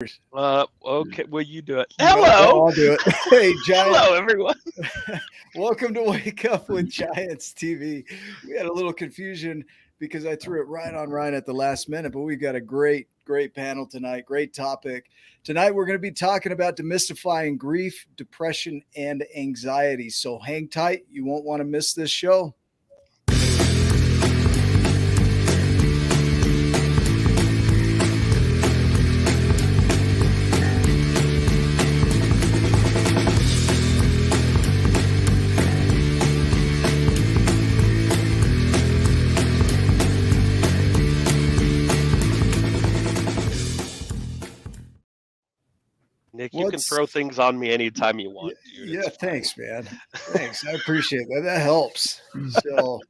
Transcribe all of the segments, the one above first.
Okay, well, you do it. No, Hello. I'll do it. Hey, Giant. Hello, everyone. Welcome to Wake Up with Giants TV. We had a little confusion because I threw it right on Ryan at the last minute, but we've got a great panel tonight. Great topic. Tonight, we're going to be talking about demystifying grief, depression, and anxiety. So hang tight. You won't want to miss this show. Nick, you can throw things on me anytime you want, dude. Yeah, thanks, man. Thanks. I appreciate that. That helps. So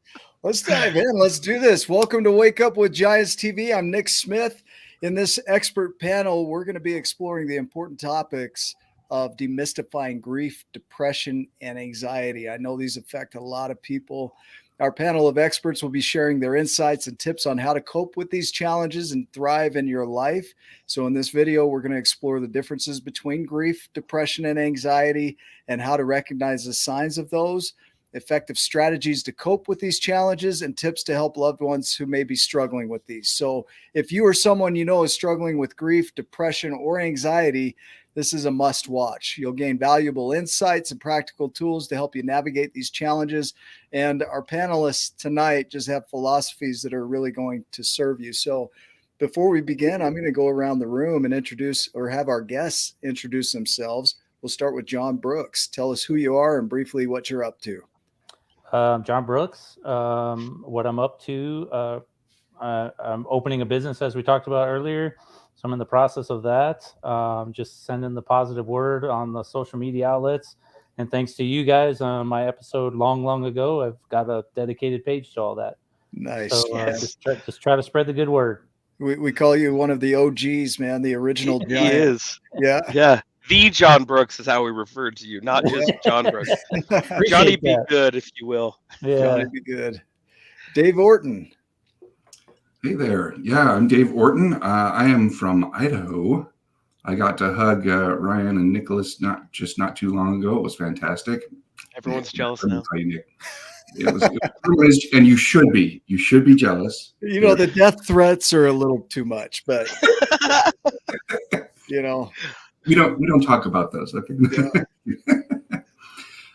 let's dive in. Let's do this. Welcome to Wake Up with Giants TV. I'm Nick Smith. In this expert panel, we're going to be exploring the important topics of demystifying grief, depression, and anxiety. I know these affect a lot of people. Our panel of experts will be sharing their insights and tips on how to cope with these challenges and thrive in your life. So in this video, we're going to explore the differences between grief, depression, and anxiety and how to recognize the signs of those, effective strategies to cope with these challenges, and tips to help loved ones who may be struggling with these. So if you or someone you know is struggling with grief, depression, or anxiety, this is a must watch. You'll gain valuable insights and practical tools to help you navigate these challenges. And our panelists tonight just have philosophies that are really going to serve you. So before we begin, I'm going to go around the room and introduce or have our guests introduce themselves. We'll start with John Brooks. Tell us who you are and briefly what you're up to. John Brooks. What I'm up to, I'm opening a business as we talked about earlier. So I'm in the process of that. Just sending the positive word on the social media outlets. And thanks to you guys on my episode long ago, I've got a dedicated page to all that. Nice. So just try to spread the good word. We call you one of the OGs, man, the original Giant. He is. Yeah. Yeah. The John Brooks is how we referred to you, not just John Brooks. Johnny be good, if you will. Yeah. Johnny be good. Dave Orton. Hey there. Yeah, I'm Dave Orton. I am from Idaho. I got to hug Ryan and Nicholas not too long ago. It was fantastic. Everyone's jealous now. It was, and you should be. You should be jealous. You know, the death threats are a little too much, but you know. We don't talk about those, okay? Yeah.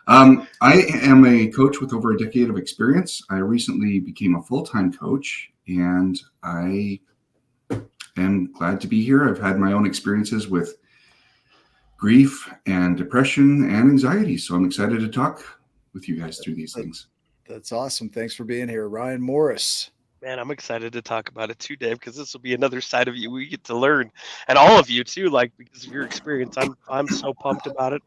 I am a coach with over a decade of experience. I recently became a full-time coach, and I am glad to be here. I've had my own experiences with grief and depression and anxiety, so I'm excited to talk with you guys through these things. That's awesome. Thanks for being here. Ryan Morris. Man, I'm excited to talk about it too, Dave, because this will be another side of you we get to learn, and all of you too, like because of your experience. I'm so pumped about it.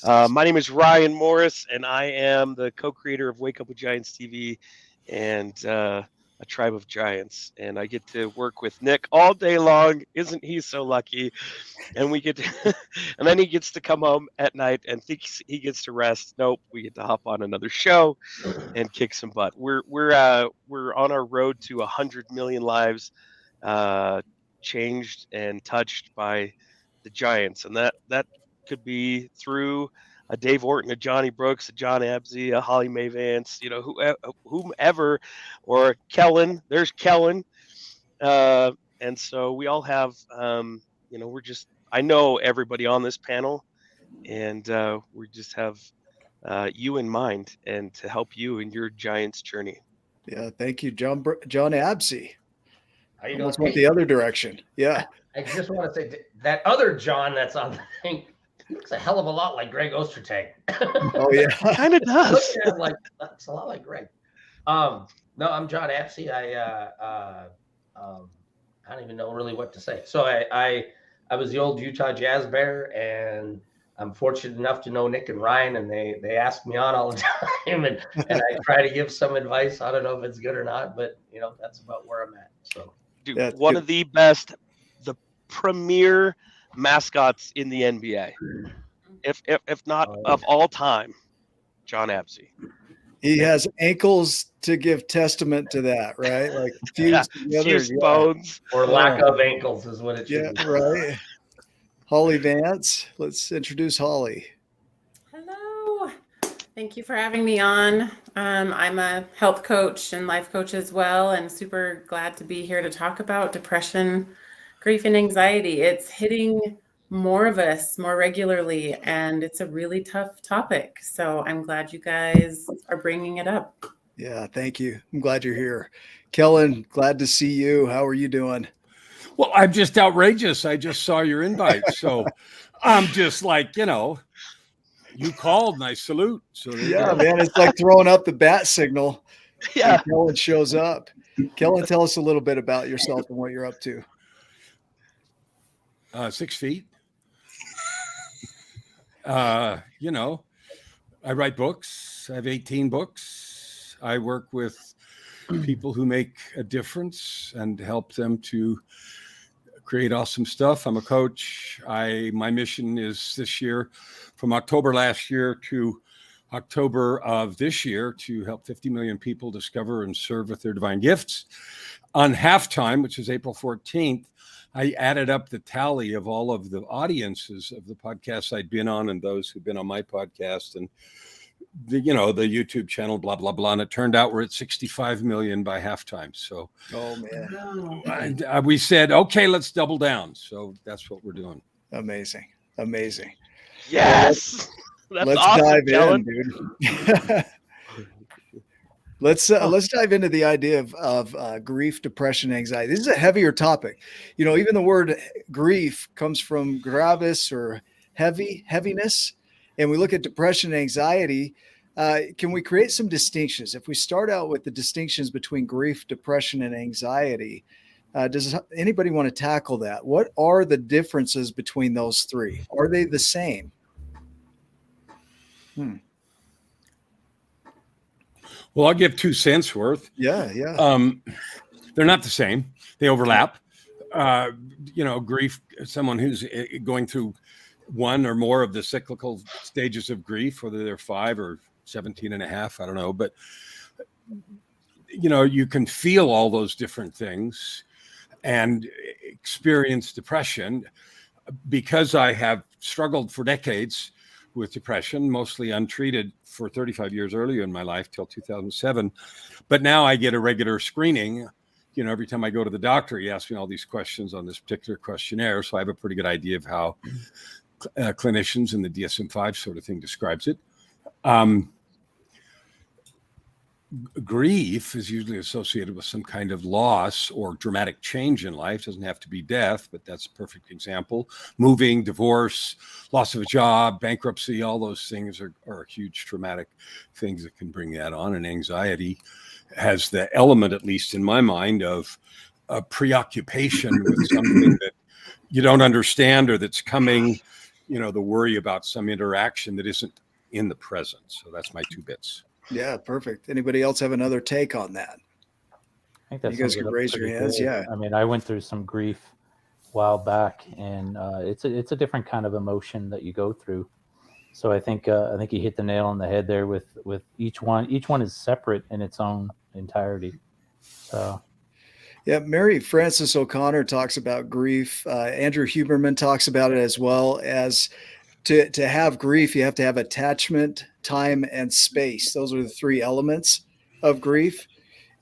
My name is Ryan Morris, and I am the co-creator of Wake Up with Giants TV and a tribe of giants. And I get to work with Nick all day long. Isn't he so lucky? And we get to, and then he gets to come home at night and thinks he gets to rest. Nope, we get to hop on another show and kick some butt. We're on our road to 100 million lives changed and touched by the Giants, and that could be through a Dave Orton, a Johnny Brooks, a John Absey, a Holly Mae Vance, you know, whomever, or Kellen. There's Kellen, and so we all have, you know, I know everybody on this panel, and we just have you in mind and to help you in your Giants journey. Yeah, thank you, John Absey. How you Almost doing? went the other direction. Yeah. I just want to say that other John that's on the thing looks a hell of a lot like Greg Ostertag. Oh yeah, kind of does. Like that's a lot like Greg. No, I'm John Absey. I don't even know really what to say. So I was the old Utah Jazz Bear, and I'm fortunate enough to know Nick and Ryan, and they ask me on all the time, and I try to give some advice. I don't know if it's good or not, but you know that's about where I'm at. So, dude, one of the best, the premier mascots in the NBA, if not of all time, John Absey. He has ankles to give testament to that, right? Like fused together, bones or lack of ankles is what it should be. Right. Holly Vance. Let's introduce Holly. Hello. Thank you for having me on. I'm a health coach and life coach as well, and super glad to be here to talk about depression, grief, and anxiety. It's hitting more of us more regularly, and it's a really tough topic. So I'm glad you guys are bringing it up. Yeah, thank you. I'm glad you're here. Kellen, glad to see you. How are you doing? Well, I'm just outrageous. I just saw your invite. So I'm just like, you called and I salute. So yeah, man, it's like throwing up the bat signal. Yeah. Kellen shows up. Kellen, tell us a little bit about yourself and what you're up to. 6 feet. I write books. I have 18 books. I work with people who make a difference and help them to create awesome stuff. I'm a coach. My mission is this year, from October last year to October of this year, to help 50 million people discover and serve with their divine gifts. On halftime, which is April 14th, I added up the tally of all of the audiences of the podcasts I'd been on and those who've been on my podcast and the YouTube channel, blah, blah, blah. And it turned out we're at 65 million by halftime. So oh man, we said, okay, let's double down. So that's what we're doing. Amazing. Yes. Let's awesome, dive Kellen. in, dude. Let's dive into the idea of grief, depression, anxiety. This is a heavier topic. Even the word grief comes from gravis or heaviness. And we look at depression and anxiety. Can we create some distinctions? If we start out with the distinctions between grief, depression, and anxiety, does anybody want to tackle that? What are the differences between those three? Are they the same? Well, I'll give 2 cents worth. Yeah. They're not the same. They overlap. Grief, someone who's going through one or more of the cyclical stages of grief, whether they're 5 or 17 and a half, I don't know. But, you can feel all those different things and experience depression. Because I have struggled for decades with depression, mostly untreated for 35 years earlier in my life till 2007. But now I get a regular screening. Every time I go to the doctor, he asks me all these questions on this particular questionnaire. So I have a pretty good idea of how clinicians and the DSM-5 sort of thing describes it. Grief is usually associated with some kind of loss or dramatic change in life. It doesn't have to be death, but that's a perfect example. Moving, divorce, loss of a job, bankruptcy, all those things are huge traumatic things that can bring that on. And anxiety has the element, at least in my mind, of a preoccupation with something that you don't understand or that's coming, the worry about some interaction that isn't in the present. So that's my 2 bits. Yeah, perfect. Anybody else have another take on that? I think that's You guys can raise your hands. good. Yeah. I mean, I went through some grief a while back, and it's a different kind of emotion that you go through. So I think you hit the nail on the head there with each one. Each one is separate in its own entirety. So. Yeah, Mary Frances O'Connor talks about grief. Andrew Huberman talks about it as well. As to have grief, you have to have attachment, time, and space. Those are the 3 elements of grief.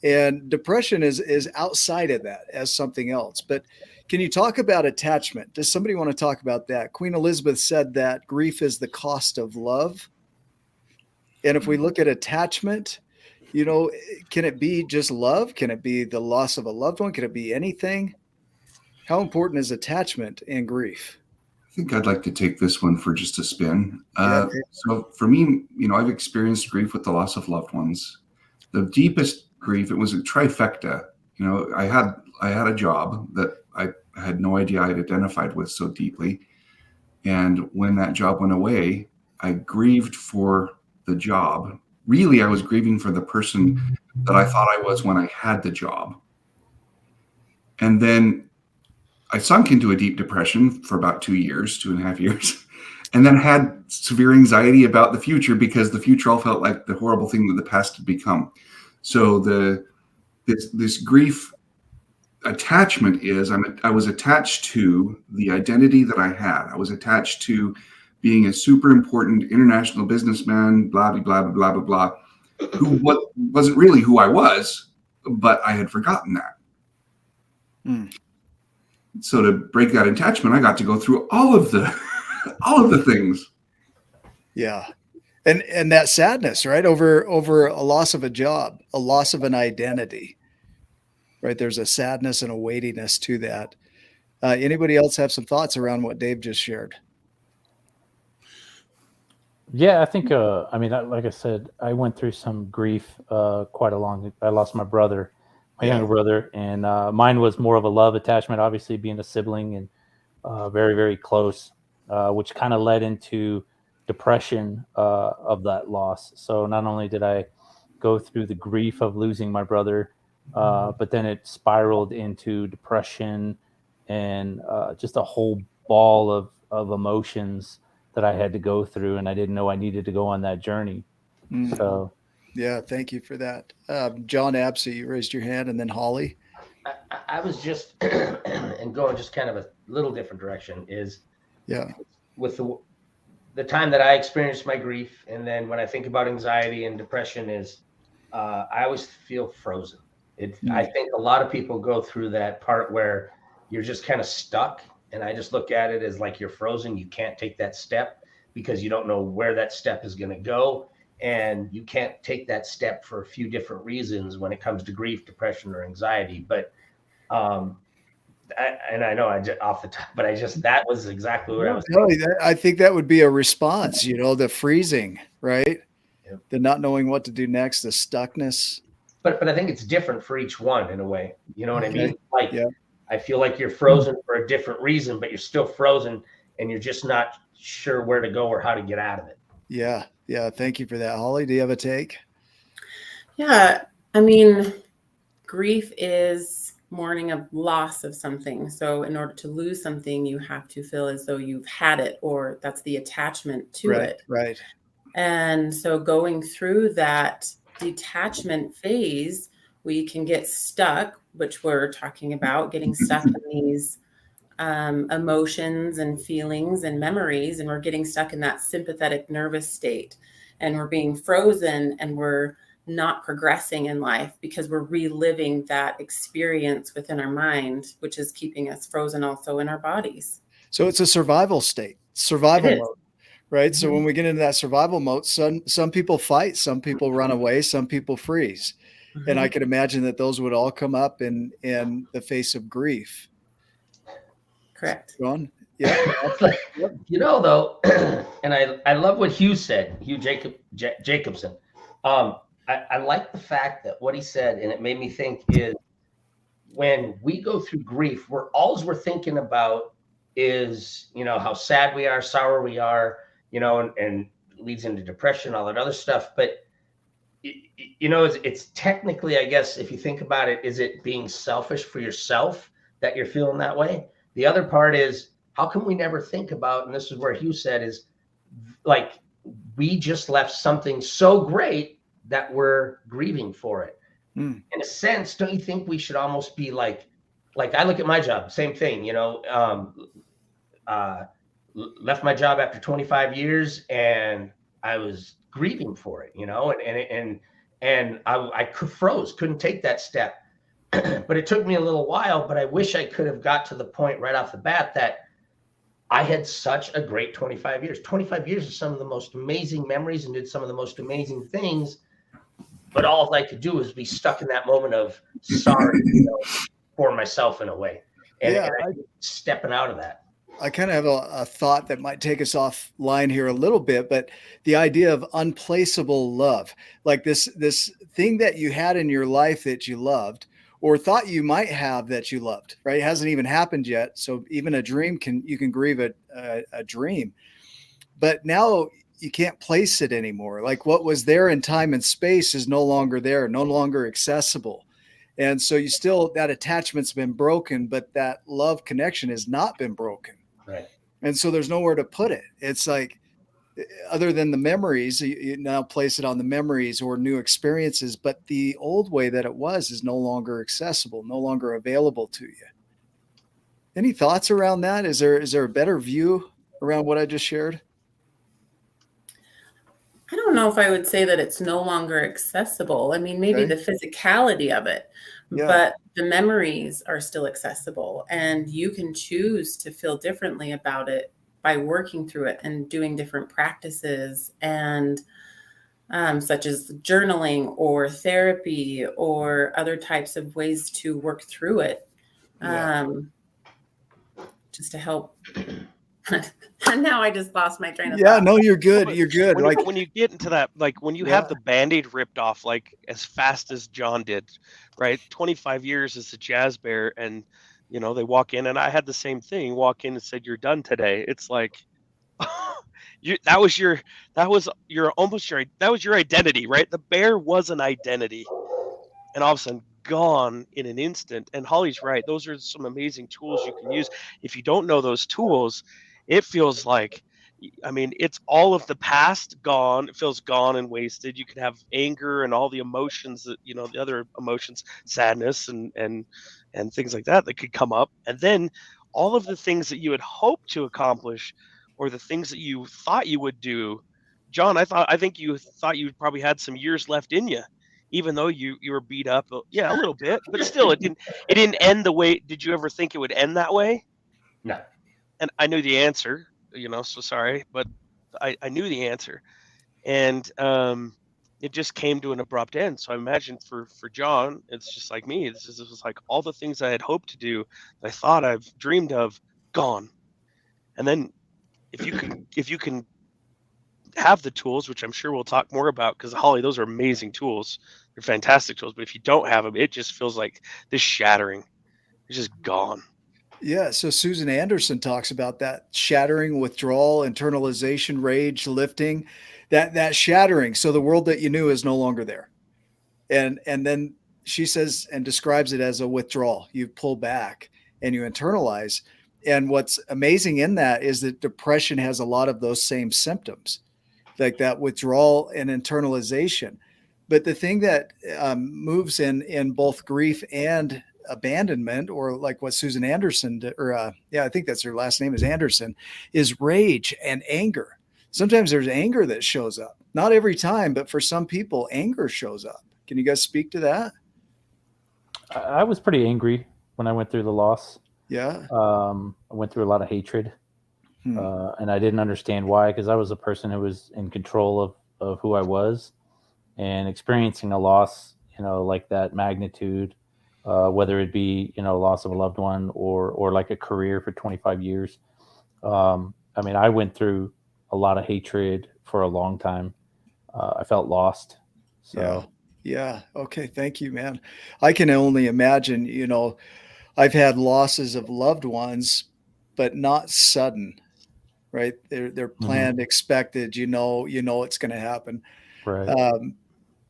And depression is outside of that as something else. But can you talk about attachment? Does somebody want to talk about that? Queen Elizabeth said that grief is the cost of love. And if we look at attachment, can it be just love? Can it be the loss of a loved one? Can it be anything? How important is attachment in grief? I think I'd like to take this one for just a spin. Yeah. So for me, I've experienced grief with the loss of loved ones. The deepest grief, it was a trifecta. I had a job that I had no idea I'd identified with so deeply. And when that job went away, I grieved for the job. Really, I was grieving for the person that I thought I was when I had the job. And then I sunk into a deep depression for about 2.5 years, and then had severe anxiety about the future because the future all felt like the horrible thing that the past had become. So this grief attachment is I was attached to the identity that I had. I was attached to being a super important international businessman, blah, blah, blah, blah, blah, blah, who wasn't really who I was, but I had forgotten that. So to break that attachment, I got to go through all of the things. Yeah. And that sadness, right? Over a loss of a job, a loss of an identity, right? There's a sadness and a weightiness to that. Anybody else have some thoughts around what Dave just shared? Yeah, I think, I mean, like I said, I went through some grief quite along. I lost my brother, my younger brother, and mine was more of a love attachment, obviously being a sibling and very, very close, which kind of led into depression of that loss. So not only did I go through the grief of losing my brother, but then it spiraled into depression and just a whole ball of emotions that I had to go through, and I didn't know I needed to go on that journey. So yeah, thank you for that. John Absey, you raised your hand, and then Holly. I was just and going just kind of a little different direction is with the time that I experienced my grief, and then when I think about anxiety and depression is I always feel frozen. I think a lot of people go through that part where you're just kind of stuck. And I just look at it as like you're frozen. You can't take that step because you don't know where that step is going to go. And you can't take that step for a few different reasons when it comes to grief, depression, or anxiety. But, I know I just off the top, but that was exactly what I was thinking. I think that would be a response, the freezing, right? Yep. The not knowing what to do next, the stuckness. But I think it's different for each one in a way. You know what I mean? Like, yeah. I feel like you're frozen for a different reason, but you're still frozen and you're just not sure where to go or how to get out of it. Yeah. Yeah. Thank you for that. Holly, do you have a take? Yeah. I mean, grief is mourning of loss of something. So in order to lose something, you have to feel as though you've had it, or that's the attachment to it. Right. And so going through that detachment phase, we can get stuck, which we're talking about, getting stuck in these emotions and feelings and memories. And we're getting stuck in that sympathetic nervous state. And we're being frozen and we're not progressing in life because we're reliving that experience within our mind, which is keeping us frozen also in our bodies. So it's a survival state, survival mode. Right. Mm-hmm. So when we get into that survival mode, some people fight, some people run away, some people freeze. Mm-hmm. And I could imagine that those would all come up in the face of grief. Correct. John? Yeah. Though, and I love what Hugh said, Hugh Jacobson. I like the fact that what he said, and it made me think, is when we go through grief, all we're thinking about is, how sad we are, sour we are, and leads into depression, all that other stuff. But, it's technically, I guess, if you think about it, is it being selfish for yourself that you're feeling that way? The other part is, how come we never think about, and this is where Hugh said, is like, we just left something so great that we're grieving for it. In a sense, don't you think we should almost be like I look at my job, same thing, left my job after 25 years and I was grieving for it, and I froze, couldn't take that step. But it took me a little while, but I wish I could have got to the point right off the bat that I had such a great 25 years. 25 years of some of the most amazing memories and did some of the most amazing things. But all I could do was be stuck in that moment of sorry for myself in a way. And stepping out of that. I kind of have a thought that might take us offline here a little bit, but the idea of unplaceable love, like this thing that you had in your life that you loved or thought you might have that you loved, right? It hasn't even happened yet. So even a dream you can grieve a dream, but now you can't place it anymore. Like what was there in time and space is no longer there, no longer accessible. And so that attachment's been broken, but that love connection has not been broken. Right. And so there's nowhere to put it. It's like, other than the memories, you now place it on the memories or new experiences, but the old way that it was is no longer accessible, no longer available to you. Any thoughts around that? Is there a better view around what I just shared? I don't know if I would say that it's no longer accessible. I mean, maybe Okay. the physicality of it, Yeah. but the memories are still accessible, and you can choose to feel differently about it by working through it and doing different practices, and such as journaling or therapy or other types of ways to work through it, Yeah. just to help. And now I just lost my train of Yeah, thought. no, you're good. But You're good. when, Like, when you get into that, like when you yeah, have the Band-Aid ripped off, like as fast as John did, right? 25 years as a jazz bear, and they walk in, and I had the same thing. Walk in and said, "You're done today." It's like, that was your identity, right? The bear was an identity, and all of a sudden gone in an instant. And Holly's right; those are some amazing tools you can use. If you don't know those tools, it feels like, I mean, it's all of the past gone. It feels gone and wasted. You can have anger and all the emotions that, the other emotions, sadness and things like that could come up. And then all of the things that you had hoped to accomplish, or the things that you thought you would do. John, I think you thought you probably had some years left in you, even though you were beat up. Yeah, a little bit, but still, it didn't end the way. Did you ever think it would end that way? No. And I knew the answer, so sorry, but I knew the answer. And it just came to an abrupt end. So I imagine for John, it's just like me. This was like all the things I had hoped to do, that I thought I've dreamed of, gone. And then if you can have the tools, which I'm sure we'll talk more about, because Holly, those are amazing tools. They're fantastic tools. But if you don't have them, it just feels like this shattering. It's just gone. yeah. So Susan Anderson talks about that shattering, withdrawal, internalization, rage, lifting, that shattering. So the world that you knew is no longer there. And then she says and describes it as a withdrawal. You pull back and you internalize. And what's amazing in that is that depression has a lot of those same symptoms, like that withdrawal and internalization. But the thing that moves in both grief and abandonment, or like what Susan Anderson did, or I think that's her last name is Anderson, is rage and anger. Sometimes there's anger that shows up. Not every time, but for some people, anger shows up. Can you guys speak to that? I was pretty angry when I went through the loss. Yeah. I went through a lot of hatred, and I didn't understand why, because I was a person who was in control of who I was, and experiencing a loss, like that magnitude, whether it be, loss of a loved one or like a career for 25 years. I mean, I went through a lot of hatred for a long time. I felt lost. So. Yeah. Okay. Thank you, man. I can only imagine, I've had losses of loved ones, but not sudden, right? They're planned, expected, it's going to happen. Right.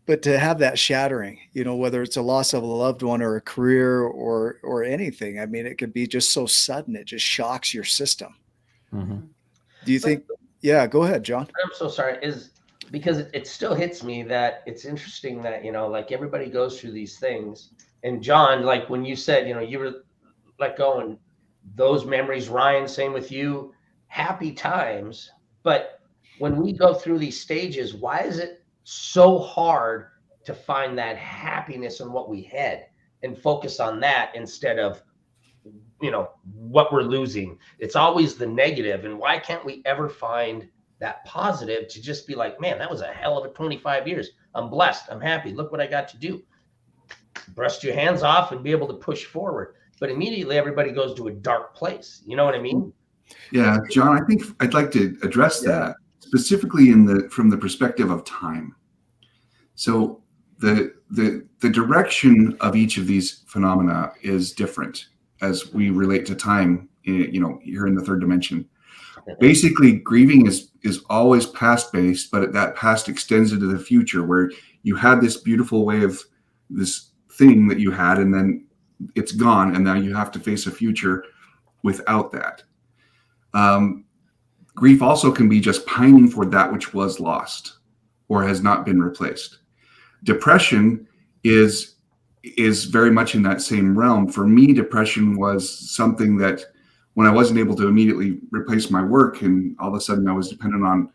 But to have that shattering, whether it's a loss of a loved one or a career or anything, I mean, it could be just so sudden. It just shocks your system. Mm-hmm. Do you think? Yeah, go ahead, John. I'm so sorry. Because it still hits me that it's interesting that, like everybody goes through these things. And John, like when you said, you were let go, and those memories, Ryan, same with you, happy times. But when we go through these stages, why is it so hard to find that happiness in what we had and focus on that instead of, what we're losing? It's always the negative. And why can't we ever find that positive to just be like, man, that was a hell of a 25 years. I'm blessed. I'm happy. Look what I got to do. Brush your hands off and be able to push forward. But immediately everybody goes to a dark place. You know what I mean? Yeah, John, I think I'd like to address that specifically from the perspective of time. So the direction of each of these phenomena is different as we relate to time, here in the third dimension. Basically, grieving is always past based, but that past extends into the future, where you had this beautiful way of this thing that you had, and then it's gone, and now you have to face a future without that. grief also can be just pining for that which was lost or has not been replaced. Depression is very much in that same realm. For me, depression was something that when I wasn't able to immediately replace my work, and all of a sudden I was dependent on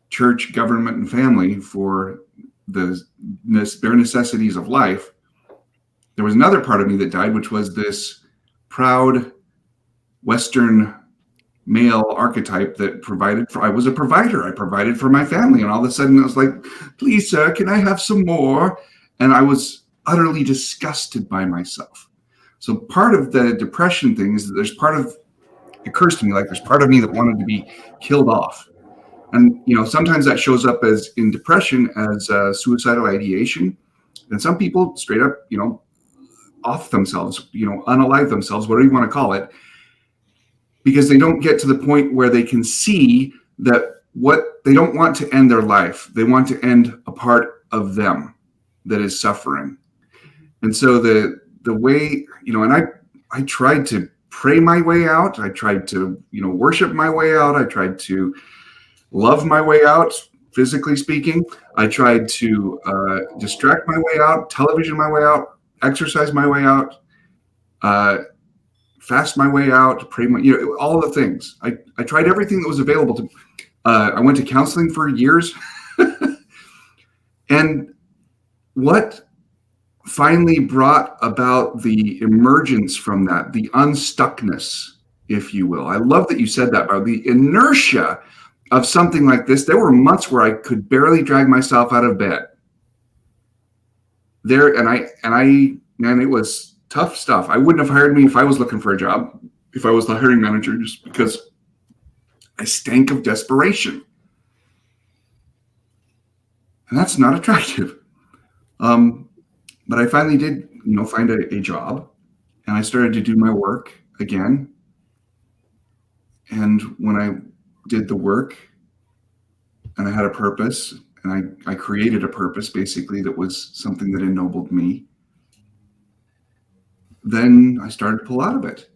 church, government, and family for the bare necessities of life, there was another part of me that died, which was this proud Western male archetype that I was a provider. I provided for my family. And all of a sudden I was like, please, sir, can I have some more? And I was utterly disgusted by myself. So part of the depression thing is that it occurs to me like there's part of me that wanted to be killed off. And, sometimes that shows up as in depression as suicidal ideation. And some people straight up, off themselves, unalive themselves, whatever you want to call it, because they don't get to the point where they can see that what they don't want to end their life. They want to end a part of them that is suffering. And so the way, and I tried to pray my way out. I tried to, worship my way out. I tried to love my way out, physically speaking. I tried to distract my way out, television my way out, exercise my way out, fast my way out, pray my, all the things. I tried everything that was available to me. I went to counseling for years. And what finally brought about the emergence from that, the unstuckness, if you will. I love that you said that, about the inertia of something like this. There were months where I could barely drag myself out of bed. And it was tough stuff. I wouldn't have hired me if I was looking for a job, if I was the hiring manager, just because I stank of desperation. And that's not attractive. But I finally did, find a job, and I started to do my work again. And when I did the work and I had a purpose, and I created a purpose basically that was something that ennobled me, then I started to pull out of it.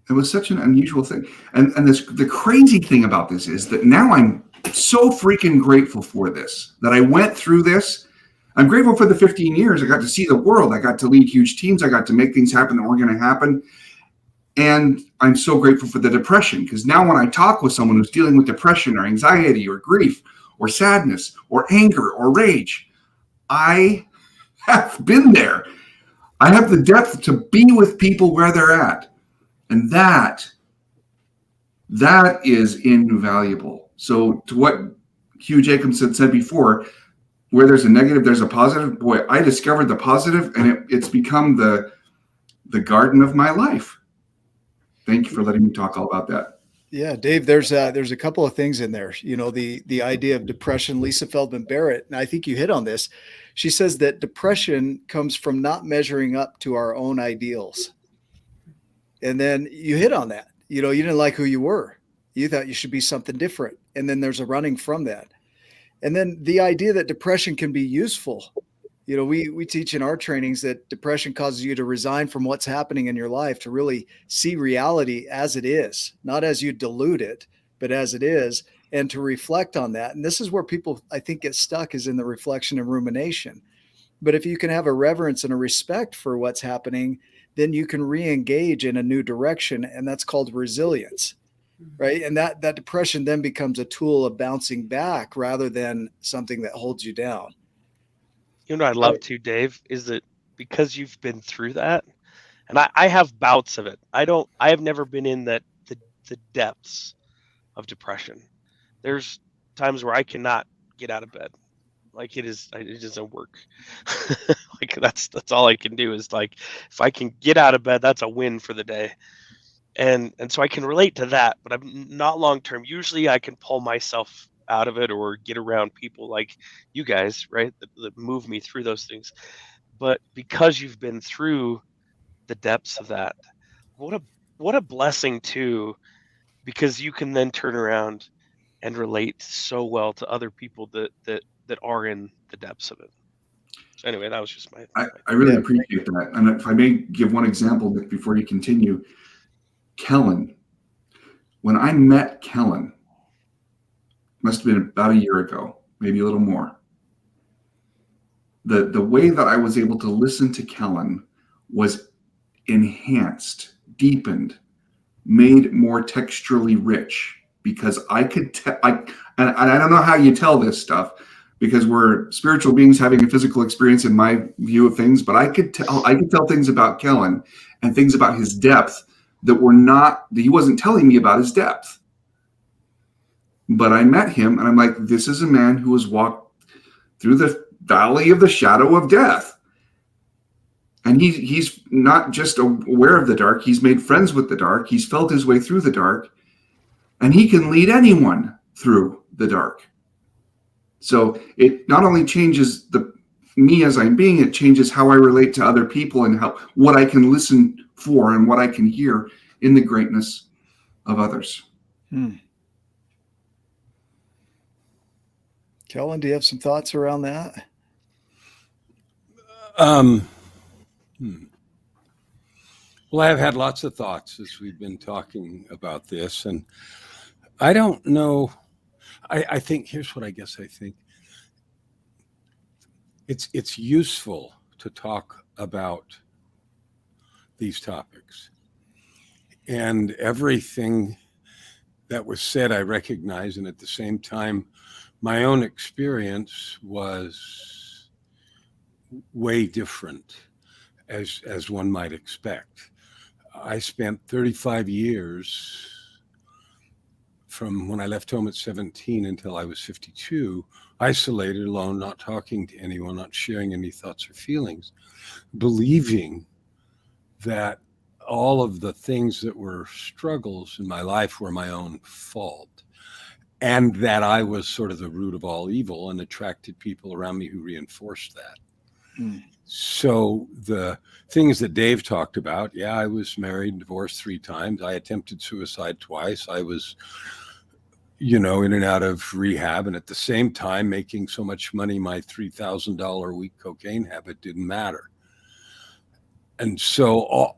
It was such an unusual thing. And the crazy thing about this is that now I'm so freaking grateful for this, that I went through this. I'm grateful for the 15 years. I got to see the world. I got to lead huge teams. I got to make things happen that weren't going to happen. And I'm so grateful for the depression, because now when I talk with someone who's dealing with depression or anxiety or grief or sadness or anger or rage, I have been there. I have the depth to be with people where they're at. And that is invaluable. So to what Hugh Jacobs had said before, where there's a negative, there's a positive. Boy, I discovered the positive, and it's become the garden of my life. Thank you for letting me talk all about that. Yeah, Dave, there's a couple of things in there. The idea of depression, Lisa Feldman Barrett, and I think you hit on this. She says that depression comes from not measuring up to our own ideals. And then you hit on that. You didn't like who you were. You thought you should be something different. And then there's a running from that. And then the idea that depression can be useful. We teach in our trainings that depression causes you to resign from what's happening in your life, to really see reality as it is, not as you dilute it, but as it is, and to reflect on that. And this is where people, I think, get stuck, is in the reflection and rumination. But if you can have a reverence and a respect for what's happening, then you can re-engage in a new direction. And that's called resilience. Right. And that depression then becomes a tool of bouncing back rather than something that holds you down. What I love too, Dave, is that because you've been through that, and I have bouts of it. I have never been in the depths of depression. There's times where I cannot get out of bed. Like it doesn't work. Like that's all I can do is, like, if I can get out of bed, that's a win for the day. And so I can relate to that, but I'm not long term. Usually I can pull myself out of it or get around people like you guys, right? That move me through those things. But because you've been through the depths of that, what a blessing too, because you can then turn around and relate so well to other people that are in the depths of it. So anyway, that was just I really appreciate that. And if I may give one example before you continue, Kellen, when I met Kellen, must have been about a year ago, maybe a little more. The way that I was able to listen to Kellen was enhanced, deepened, made more texturally rich, because I could tell. And I don't know how you tell this stuff, because we're spiritual beings having a physical experience in my view of things, but I could tell things about Kellen and things about his depth that he wasn't telling me about his depth. But I met him and I'm like, this is a man who has walked through the valley of the shadow of death. And he's not just aware of the dark, he's made friends with the dark, he's felt his way through the dark, and he can lead anyone through the dark. So it not only changes me as I'm being, it changes how I relate to other people and what I can listen for and what I can hear in the greatness of others. Kellen, do you have some thoughts around that? Well, I've had lots of thoughts as we've been talking about this, and I don't know. I think here's what I think. It's useful to talk about these topics, and everything that was said I recognize, and at the same time, my own experience was way different, as one might expect. I spent 35 years from when I left home at 17 until I was 52, isolated, alone, not talking to anyone, not sharing any thoughts or feelings, believing that all of the things that were struggles in my life were my own fault, and that I was sort of the root of all evil, and attracted people around me who reinforced that. So the things that Dave talked about, I was married and divorced 3 times. I attempted suicide twice. I was, in and out of rehab. And at the same time, making so much money, my $3,000 a week cocaine habit didn't matter. And so,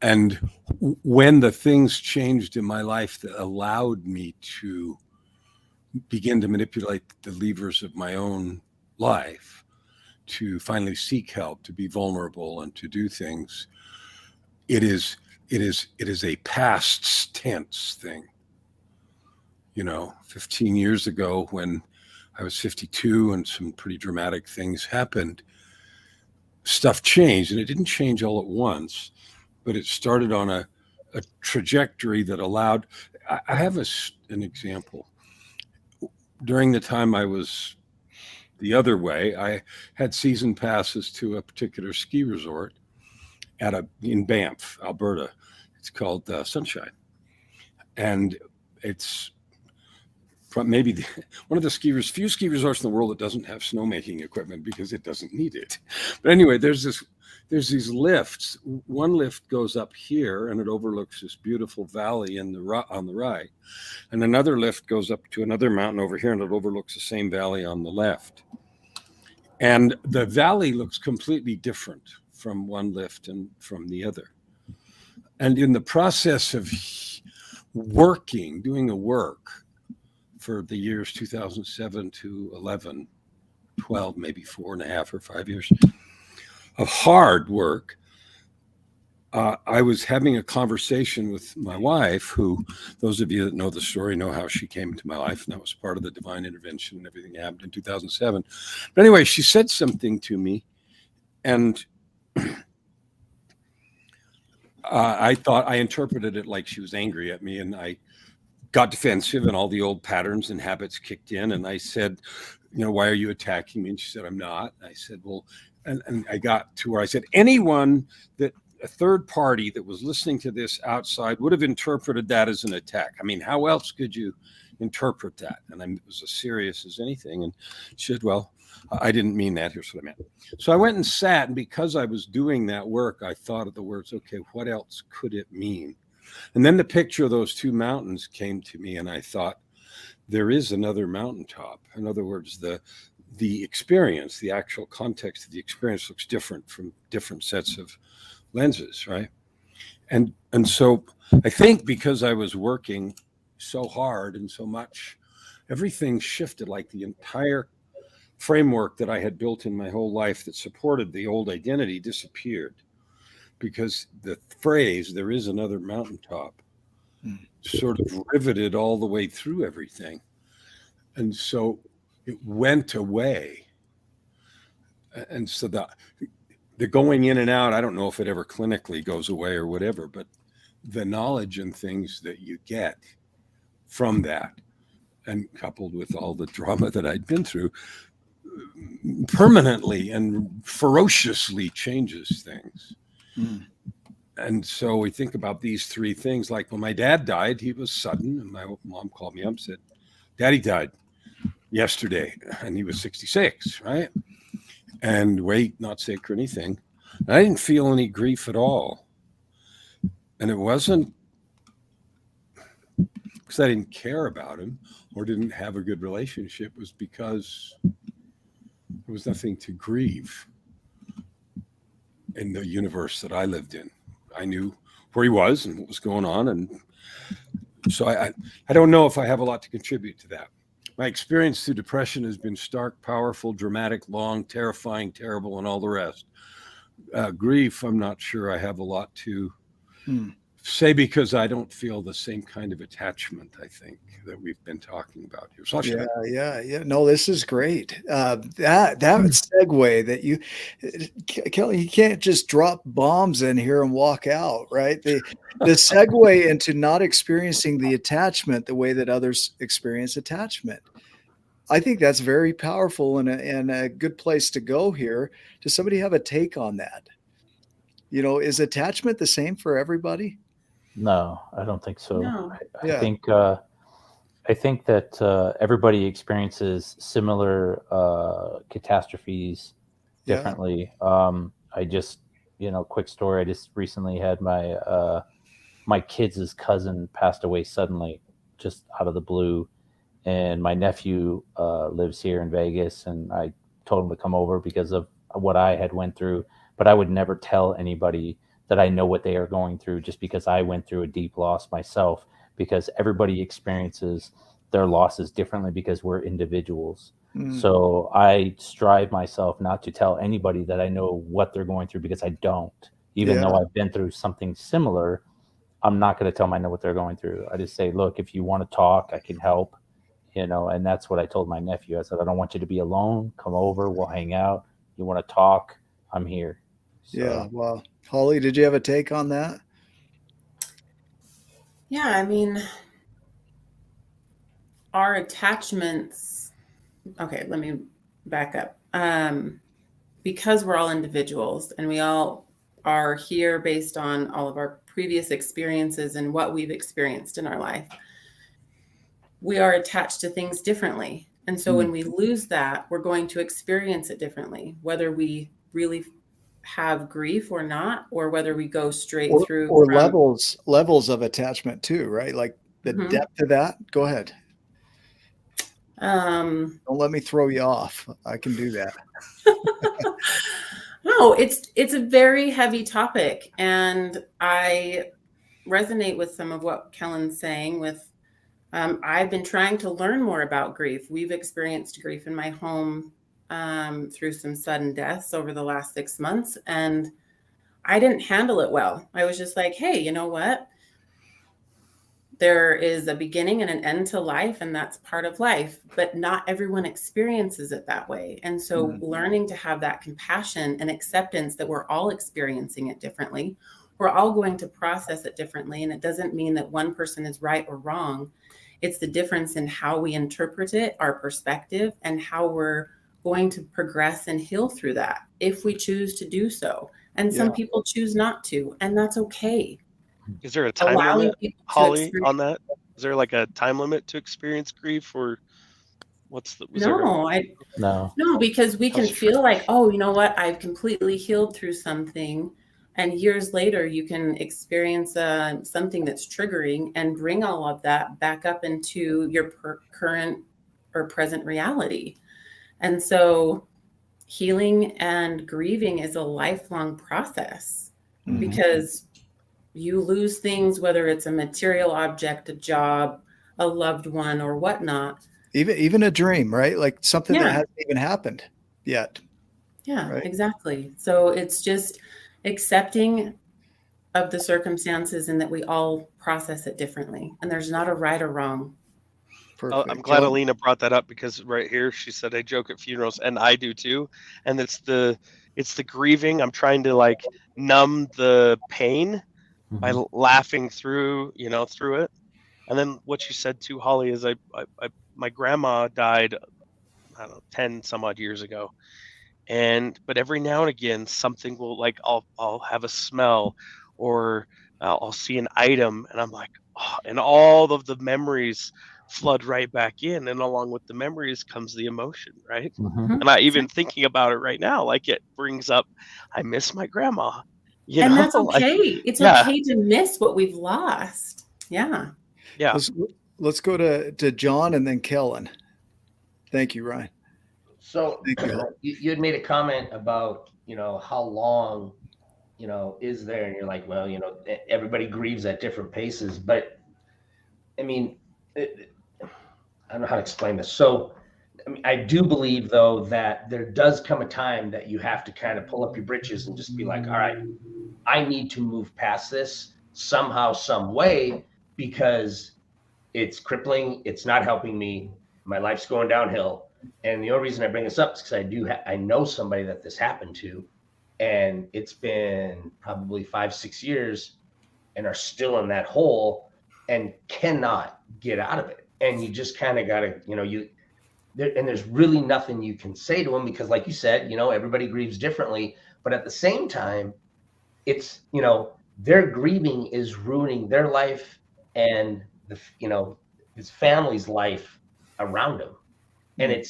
and when the things changed in my life that allowed me to begin to manipulate the levers of my own life, to finally seek help, to be vulnerable, and to do things, it is a past tense thing. 15 years ago, when I was 52 and some pretty dramatic things happened, stuff changed, and it didn't change all at once, but it started on a trajectory that allowed. I have an example. During the time I was the other way, I had season passes to a particular ski resort in Banff, Alberta. It's called Sunshine, and it's maybe one of the few ski resorts in the world that doesn't have snowmaking equipment because it doesn't need it. But anyway, there's these lifts. One lift goes up here and it overlooks this beautiful valley on the right, and another lift goes up to another mountain over here and it overlooks the same valley on the left. And the valley looks completely different from one lift and from the other. And in the process of doing a work for the years 2007 to 11, 12, maybe 4.5 or 5 years of hard work, I was having a conversation with my wife, who, those of you that know the story know how she came into my life, and that was part of the divine intervention, and everything happened in 2007. But anyway, she said something to me, and I interpreted it like she was angry at me, and I got defensive, and all the old patterns and habits kicked in, and I said, why are you attacking me? And she said, I'm not. I said, well, and I got to where I said, a third party that was listening to this outside would have interpreted that as an attack. I mean, how else could you interpret that? And it was as serious as anything. And she said, well, I didn't mean that. Here's what I meant. So I went and sat, and because I was doing that work, I thought of the words, okay, what else could it mean? And then the picture of those 2 mountains came to me, and I thought, there is another mountaintop. In other words, the experience, the actual context of the experience looks different from different sets of lenses, right? And so I think because I was working so hard and so much, everything shifted. Like the entire framework that I had built in my whole life that supported the old identity disappeared, because the phrase "there is another mountaintop" sort of riveted all the way through everything. And so it went away. And so the going in and out, I don't know if it ever clinically goes away or whatever, but the knowledge and things that you get from that, and coupled with all the drama that I'd been through, permanently and ferociously changes things. And so we think about these three things. Like when my dad died, he was sudden, and my mom called me up and said, "Daddy died yesterday," and he was 66, right? And wait, not sick or anything. And I didn't feel any grief at all. And it wasn't because I didn't care about him or didn't have a good relationship. It was because there was nothing to grieve in the universe that I lived in. I knew where he was and what was going on. And so I don't know if I have a lot to contribute to that. My experience through depression has been stark, powerful, dramatic, long, terrifying, terrible, and all the rest. Grief, I'm not sure I have a lot to say, because I don't feel the same kind of attachment, I think, that we've been talking about here. So Yeah. No, this is great. That segue that you, Kelly, you can't just drop bombs in here and walk out, right? The segue into not experiencing the attachment the way that others experience attachment. I think that's very powerful and a good place to go here. Does somebody have a take on that? You know, is attachment the same for everybody? No, I don't think so. No. I think that everybody experiences similar catastrophes differently. I just, quick story. I just recently had my kids' cousin passed away suddenly, just out of the blue, and my nephew lives here in Vegas, and I told him to come over because of what I had went through. But I would never tell anybody that I know what they are going through, just because I went through a deep loss myself, because everybody experiences their losses differently because we're individuals. So I strive myself not to tell anybody that I know what they're going through, because I don't. Even though I've been through something similar, I'm not going to tell them I know what they're going through. I just say, look, if you want to talk, I can help, and that's what I told my nephew. I said, I don't want you to be alone. Come over, we'll hang out. You want to talk, I'm here. So. Yeah. Well, Holly, did you have a take on that? Yeah, I mean, our attachments. Okay, let me back up. Because we're all individuals and we all are here based on all of our previous experiences and what we've experienced in our life, we are attached to things differently. And so when we lose that, we're going to experience it differently, whether we really have grief or not, or whether we go straight through or levels of attachment too, right? Like the depth of that. Go ahead. Don't let me throw you off. I can do that. No, it's a very heavy topic, and I resonate with some of what Kellen's saying. I've been trying to learn more about grief. We've experienced grief in my home through some sudden deaths over the last 6 months, and I didn't handle it well. I was just like, hey, you know what? There is a beginning and an end to life, and that's part of life, but not everyone experiences it that way. And so learning to have that compassion and acceptance that we're all experiencing it differently, we're all going to process it differently. And it doesn't mean that one person is right or wrong. It's the difference in how we interpret it, our perspective, and how we're going to progress and heal through that if we choose to do so. And some people choose not to, and that's okay. Is there a time limit, Holly, on that? Is there like a time limit to experience grief, or No, because we can feel like, oh, you know what? I've completely healed through something. And years later, you can experience something that's triggering and bring all of that back up into your current or present reality. And so healing and grieving is a lifelong process. because you lose things, whether it's a material object, a job, a loved one, or whatnot. Even a dream, right? Like something that Yeah. hasn't even happened yet. Yeah, Right. exactly. So it's just accepting of the circumstances and that we all process it differently. And there's not a right or wrong. Perfect. I'm glad Kelly? Alina brought that up, because right here she said I joke at funerals, and I do too. And it's the grieving. I'm trying to like numb the pain by laughing through through it. And then what you said too, Holly, is I my grandma died, I don't know, 10 some odd years ago. But every now and again something will, like, I'll have a smell, or I'll see an item, and I'm like, oh, and all of the memories flood right back in, and along with the memories comes the emotion, right? And I even thinking about it right now, like, it brings up, I miss my grandma, And that's like, okay. It's yeah. okay to miss what we've lost. Yeah. Yeah. Let's go to John and then Kellen. Thank you, Ryan. So Thank you. you had made a comment about, how long, is there, and you're like, well, everybody grieves at different paces, but I mean, I don't know how to explain this. So, I mean, I do believe though that there does come a time that you have to kind of pull up your britches and just be like, all right, I need to move past this somehow, some way, because it's crippling. It's not helping me. My life's going downhill. And the only reason I bring this up is because I know somebody that this happened to, and it's been probably 5-6 years, and are still in that hole and cannot get out of it. And you just kind of got to, and there's really nothing you can say to them, because like you said, everybody grieves differently, but at the same time, it's, their grieving is ruining their life and his family's life around him. And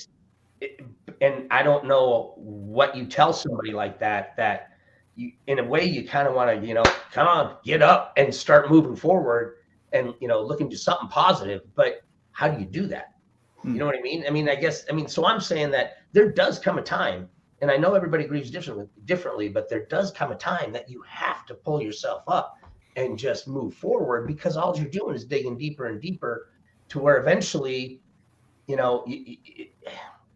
and I don't know what you tell somebody like that you, in a way, you kind of want to, come on, get up and start moving forward and, looking to something positive. But how do you do that? You know what I mean? I mean, so I'm saying that there does come a time, and I know everybody grieves differently, but there does come a time that you have to pull yourself up and just move forward, because all you're doing is digging deeper and deeper, to where eventually,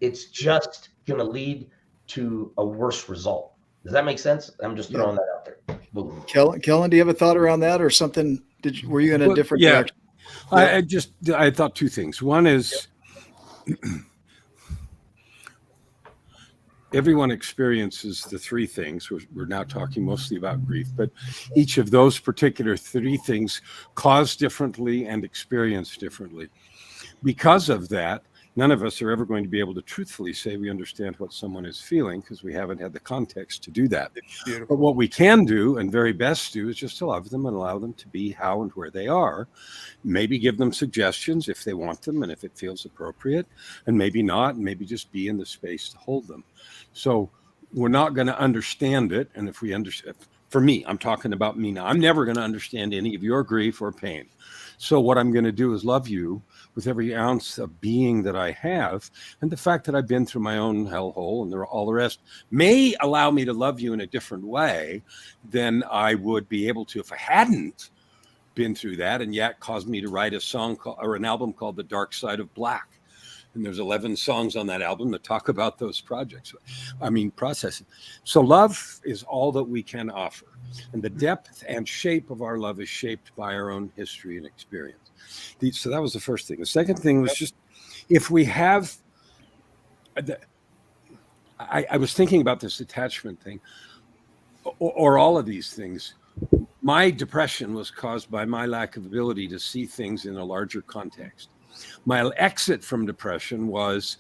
it's just going to lead to a worse result. Does that make sense? I'm just throwing that out there. Boom. Kellen, do you have a thought around that, or something? Were you in a different direction? I thought two things. One is everyone experiences the three things. We're now talking mostly about grief, but each of those particular three things cause differently and experience differently. Because of that, none of us are ever going to be able to truthfully say we understand what someone is feeling, because we haven't had the context to do that. But what we can do, and very best do, is just to love them and allow them to be how and where they are. Maybe give them suggestions if they want them and if it feels appropriate, and maybe not, and maybe just be in the space to hold them. So we're not going to understand it. And if we understand, for me, I'm talking about me now, I'm never going to understand any of your grief or pain. So what I'm going to do is love you with every ounce of being that I have. And the fact that I've been through my own hellhole and all the rest may allow me to love you in a different way than I would be able to if I hadn't been through that, and yet caused me to write a song or an album called The Dark Side of Black. And there's 11 songs on that album that talk about those processing. So love is all that we can offer. And the depth and shape of our love is shaped by our own history and experience. So that was the first thing. The second thing was just, if we have, I was thinking about this attachment thing, or all of these things. My depression was caused by my lack of ability to see things in a larger context. My exit from depression was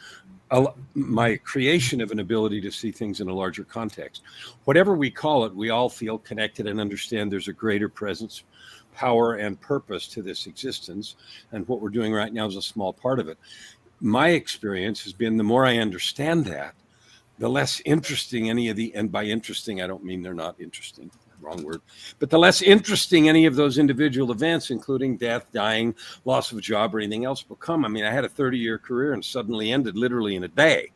my creation of an ability to see things in a larger context. Whatever we call it, we all feel connected and understand there's a greater presence, power, and purpose to this existence. And what we're doing right now is a small part of it. My experience has been, the more I understand that, the less interesting and by interesting, I don't mean they're not interesting, wrong word, but the less interesting any of those individual events, including death, dying, loss of a job, or anything else become. I mean, I had a 30-year career and suddenly ended literally in a day.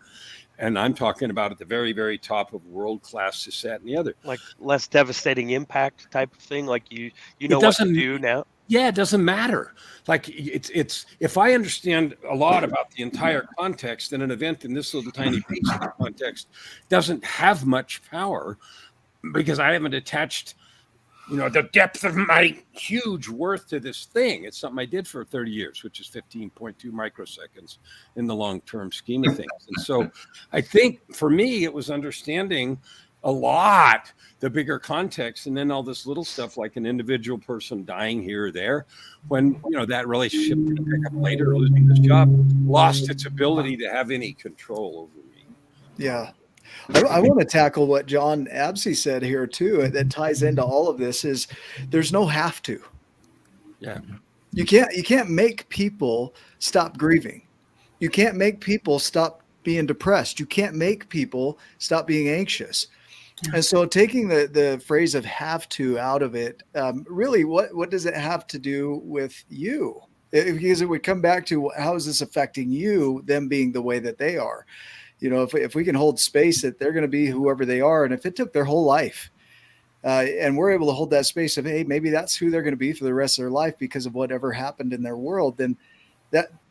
And I'm talking about at the very, very top of world-class this, that, and the other. Like less devastating impact type of thing. Like you know It what to doesn't. do now. Yeah, it doesn't matter. Like it's if I understand a lot about the entire context, then an event in this little tiny piece of the context doesn't have much power because I haven't attached, the depth of my huge worth to this thing. It's something I did for 30 years, which is 15.2 microseconds in the long-term scheme of things. And so I think for me, it was understanding a lot the bigger context, and then all this little stuff like an individual person dying here or there, when that relationship to pick up later, losing this job, lost its ability to have any control over me. Yeah. I want to tackle what John Absey said here too. That ties into all of this is there's no have to. Yeah. You can't make people stop grieving. You can't make people stop being depressed. You can't make people stop being anxious. And so taking the phrase of have to out of it, really, what does it have to do with you? Because it would come back to how is this affecting you, them being the way that they are. If we can hold space that they're going to be whoever they are, and if it took their whole life, and we're able to hold that space of, hey, maybe that's who they're going to be for the rest of their life because of whatever happened in their world, then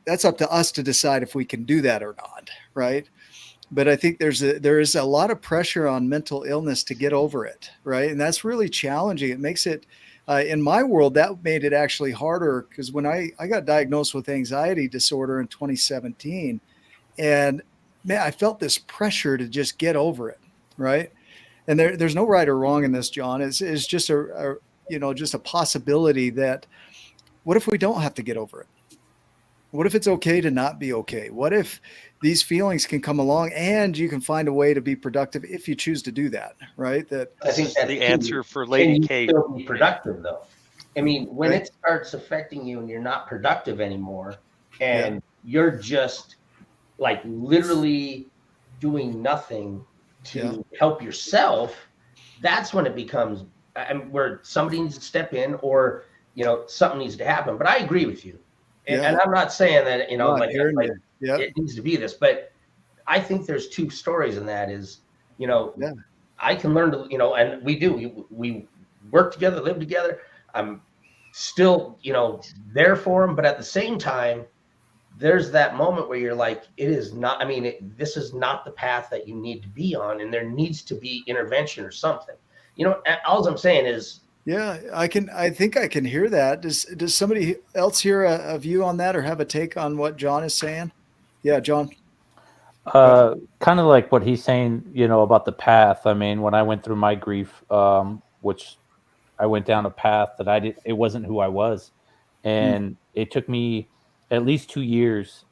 that's up to us to decide if we can do that or not, right? But I think there is a lot of pressure on mental illness to get over it, right? And that's really challenging. It makes it, in my world, that made it actually harder because when I got diagnosed with anxiety disorder in 2017, and man, I felt this pressure to just get over it, right? And there's no right or wrong in this, John. It's just just a possibility that what if we don't have to get over it? What if it's okay to not be okay? What if these feelings can come along and you can find a way to be productive if you choose to do that, right? That I think that's the key. answer for Can Lady you Kate. still be productive though? I mean, when Right. it starts affecting you and you're not productive anymore, and you're just like literally doing nothing to help yourself, that's when it becomes where somebody needs to step in or something needs to happen. But I agree with you, and I'm not saying that it needs to be this, but I think there's two stories in that. Is I can learn to and we work together, live together. I'm still there for him, but at the same time, there's that moment where you're like, it is not. I mean, this is not the path that you need to be on, and there needs to be intervention or something. All I'm saying is. Yeah, I think I can hear that. Does somebody else hear a view on that or have a take on what John is saying? Yeah, John. Kind of like what he's saying, about the path. I mean, when I went through my grief, which I went down a path that it wasn't who I was. And it took me at least 2 years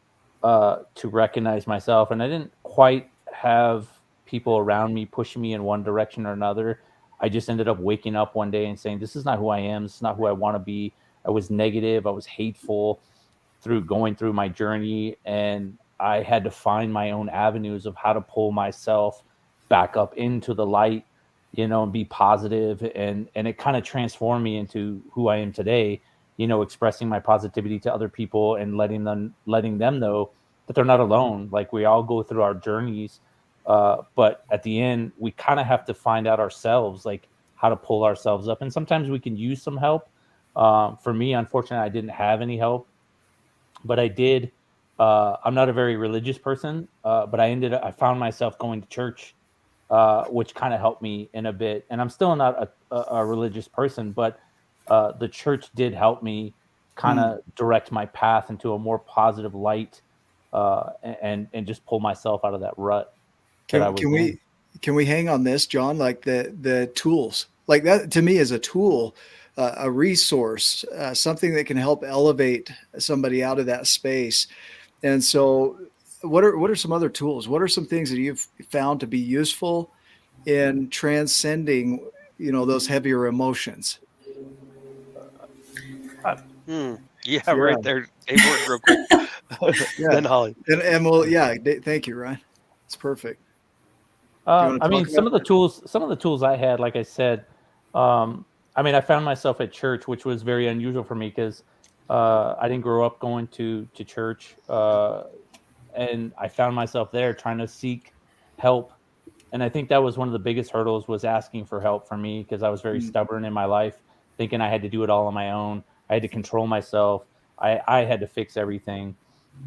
to recognize myself. And I didn't quite have people around me pushing me in one direction or another. I just ended up waking up one day and saying, this is not who I am. This is not who I want to be. I was negative. I was hateful through going through my journey. And I had to find my own avenues of how to pull myself back up into the light, and be positive. And it kind of transformed me into who I am today, expressing my positivity to other people and letting them know that they're not alone. Like we all go through our journeys. But at the end, we kind of have to find out ourselves, like how to pull ourselves up. And sometimes we can use some help. For me, unfortunately, I didn't have any help, but I did. I'm not a very religious person, but I found myself going to church, which kind of helped me in a bit. And I'm still not a religious person, but the church did help me kind of direct my path into a more positive light, and just pull myself out of that rut. Can we hang on this, John? Like the tools, like that to me is a tool, a resource, something that can help elevate somebody out of that space. And so, what are some other tools? What are some things that you've found to be useful in transcending, those heavier emotions? Yeah, right there. A word real quick. Then Holly. And well, thank you, Ryan. It's perfect. I mean, some of the tools I had, like I said, I found myself at church, which was very unusual for me because I didn't grow up going to church, and I found myself there trying to seek help. And I think that was one of the biggest hurdles, was asking for help for me, because I was very stubborn in my life, thinking I had to do it all on my own. I had to control myself. I had to fix everything.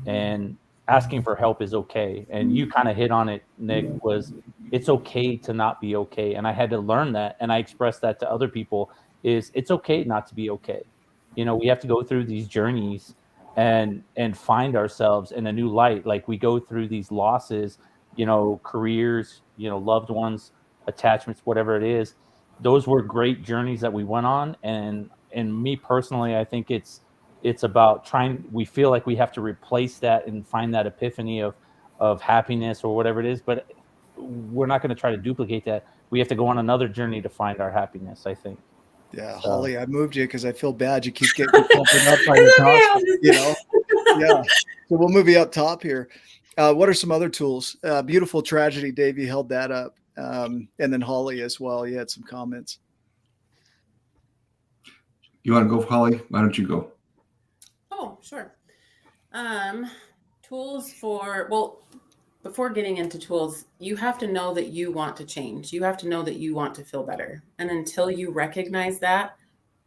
And asking for help is okay. And you kind of hit on it, Nick, was it's okay to not be okay. And I had to learn that. And I expressed that to other people, is it's okay not to be okay. You know, we have to go through these journeys and find ourselves in a new light. Like, we go through these losses, you know, careers, you know, loved ones, attachments, whatever it is. Those were great journeys that we went on. And me personally, I think it's about trying, we feel like we have to replace that and find that epiphany of happiness or whatever it is, but we're not going to try to duplicate that. We have to go on another journey to find our happiness, I think. Yeah, So. Holly, I moved you because I feel bad. You keep getting pumping up by your talk, you know. Yeah, so we'll move you up top here. What are some other tools? Beautiful tragedy, Dave. You held that up, and then Holly as well. You had some comments. You want to go, Holly? Why don't you go? Oh, sure. Tools for, well, before getting into tools, you have to know that you want to change. You have to know that you want to feel better. And until you recognize that,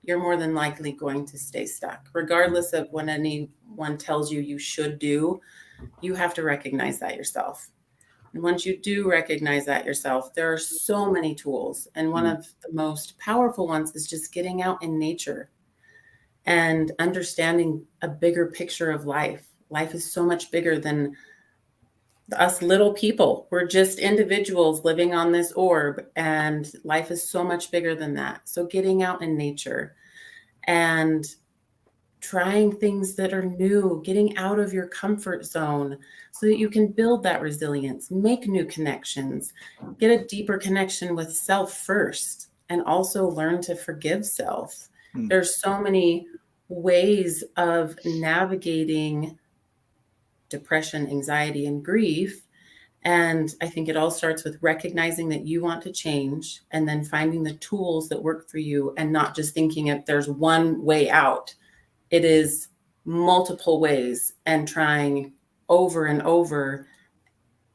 you're more than likely going to stay stuck. Regardless of what anyone tells you you should do, you have to recognize that yourself. And once you do recognize that yourself, there are so many tools. And one of the most powerful ones is just getting out in nature and understanding a bigger picture of life. Life is so much bigger than us little people. We're just individuals living on this orb, and life is so much bigger than that. So getting out in nature and trying things that are new, getting out of your comfort zone so that you can build that resilience, make new connections, get a deeper connection with self first, and also learn to forgive self. There's so many ways of navigating depression, anxiety, and grief. And I think it all starts with recognizing that you want to change, and then finding the tools that work for you, and not just thinking if there's one way out. It is multiple ways, and trying over and over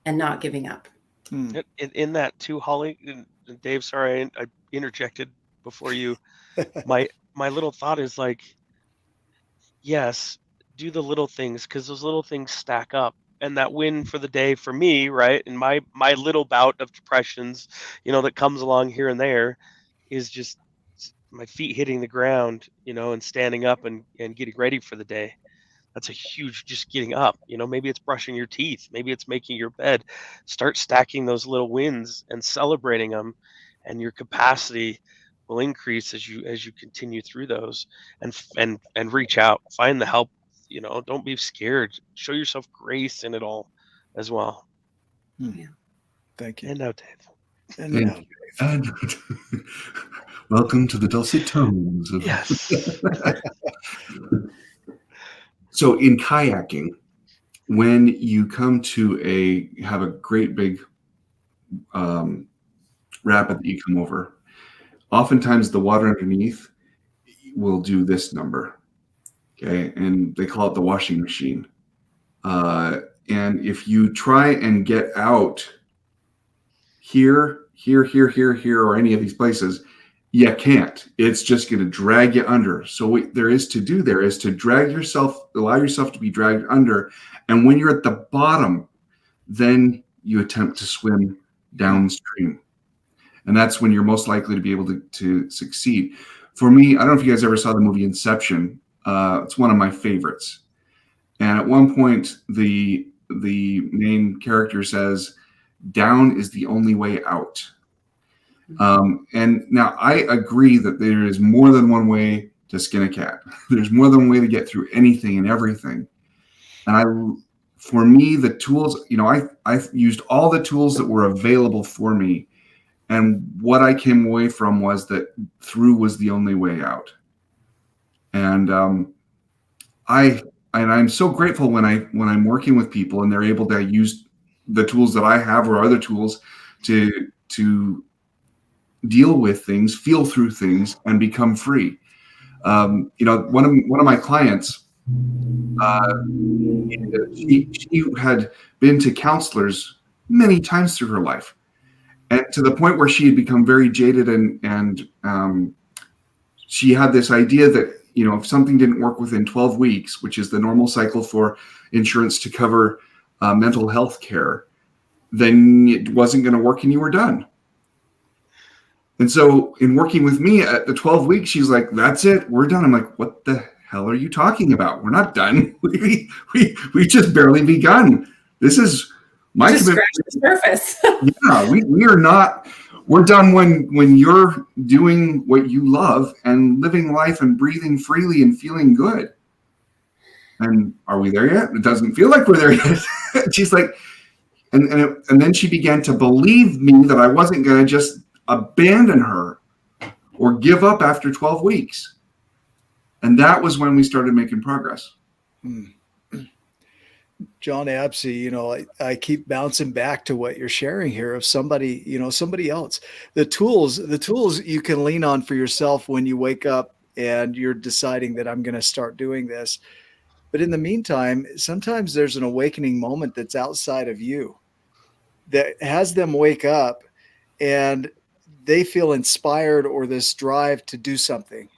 and not giving up. In that too, Holly and Dave, sorry, I interjected before you. My little thought is like, yes, do the little things, because those little things stack up. And that win for the day for me, right, and my little bout of depressions, you know, that comes along here and there, is just my feet hitting the ground, you know, and standing up and getting ready for the day. That's a huge, just getting up, you know. Maybe it's brushing your teeth, maybe it's making your bed. Start stacking those little wins and celebrating them, and your capacity will increase as you continue through those, and reach out, find the help, you know. Don't be scared, show yourself grace in it all as well. Thank you. And now, Dave. And Welcome to the dulcet tones of Yes. So in kayaking, when you come to have a great big rapid that you come over, oftentimes the water underneath will do this number. Okay. And they call it the washing machine. And if you try and get out here, or any of these places, you can't. It's just going to drag you under. So what there is to do there is to drag yourself, allow yourself to be dragged under. And when you're at the bottom, then you attempt to swim downstream. And that's when you're most likely to be able to succeed. For me, I don't know if you guys ever saw the movie Inception. It's one of my favorites. And at one point, the main character says, "Down is the only way out." And now I agree that there is more than one way to skin a cat. There's more than one way to get through anything and everything. And for me, the tools, you know, I used all the tools that were available for me. And what I came away from was that through was the only way out. And I'm so grateful when I'm working with people and they're able to use the tools that I have or other tools to deal with things, feel through things, and become free. You know, one of my clients, she had been to counselors many times through her life, and to the point where she had become very jaded, and she had this idea that, if something didn't work within 12 weeks, which is the normal cycle for insurance to cover mental health care, then it wasn't going to work and you were done. And so in working with me at the 12 weeks, she's like, that's it, we're done. I'm like, what the hell are you talking about? We're not done. We just barely begun. This is my Just commitment. scratch the surface. Yeah, we are not, we're done when you're doing what you love and living life and breathing freely and feeling good. And are we there yet? It doesn't feel like we're there yet. She's like, and then she began to believe me that I wasn't going to just abandon her or give up after 12 weeks. And that was when we started making progress. John Absey, I keep bouncing back to what you're sharing here of somebody else. The tools you can lean on for yourself when you wake up and you're deciding that I'm going to start doing this. But in the meantime, sometimes there's an awakening moment that's outside of you that has them wake up and they feel inspired or this drive to do something.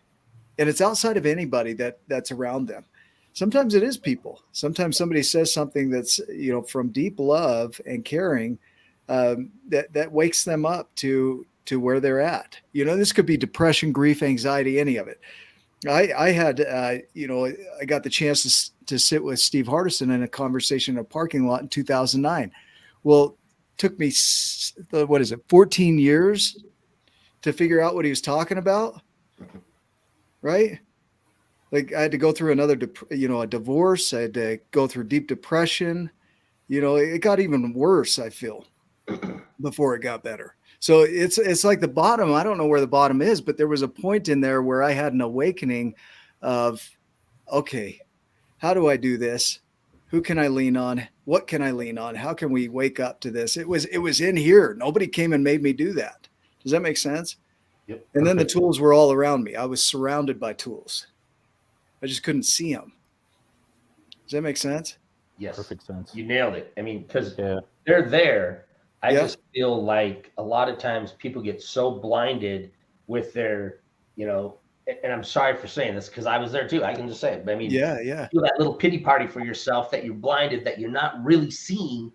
And it's outside of anybody that's around them. Sometimes it is people. Sometimes somebody says something that's, from deep love and caring, that wakes them up to where they're at. This could be depression, grief, anxiety, any of it. I had, I got the chance to sit with Steve Hardison in a conversation in a parking lot in 2009. Well, it took me, 14 years to figure out what he was talking about. Right? Like I had to go through another, a divorce. I had to go through deep depression. It got even worse, I feel, before it got better. So it's like the bottom. I don't know where the bottom is, but there was a point in there where I had an awakening of, okay, how do I do this? Who can I lean on? What can I lean on? How can we wake up to this? It was in here. Nobody came and made me do that. Does that make sense? Yep. And then the tools were all around me. I was surrounded by tools. I just couldn't see them. Does that make sense? Yes. Perfect sense. You nailed it. I mean, because they're there. I just feel like a lot of times people get so blinded with their, and I'm sorry for saying this because I was there too. I can just say it. But I mean, yeah. Feel that little pity party for yourself that you're blinded, that you're not really seeing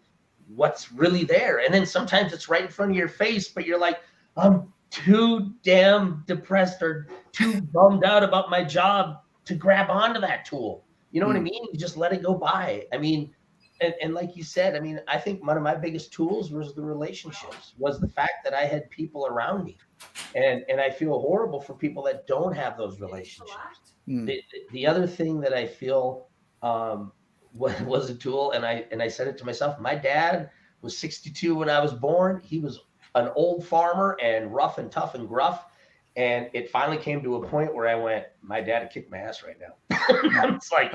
what's really there. And then sometimes it's right in front of your face, but you're like, I'm too damn depressed or too bummed out about my job to grab onto that tool. You know what I mean? You just let it go by. I mean, and like you said, I mean, I think one of my biggest tools was the relationships, was the fact that I had people around me. And I feel horrible for people that don't have those relationships. The other thing that I feel was a tool, and I said it to myself, my dad was 62 when I was born. He was an old farmer and rough and tough and gruff. And it finally came to a point where I went, my dad would kick my ass right now. It's like,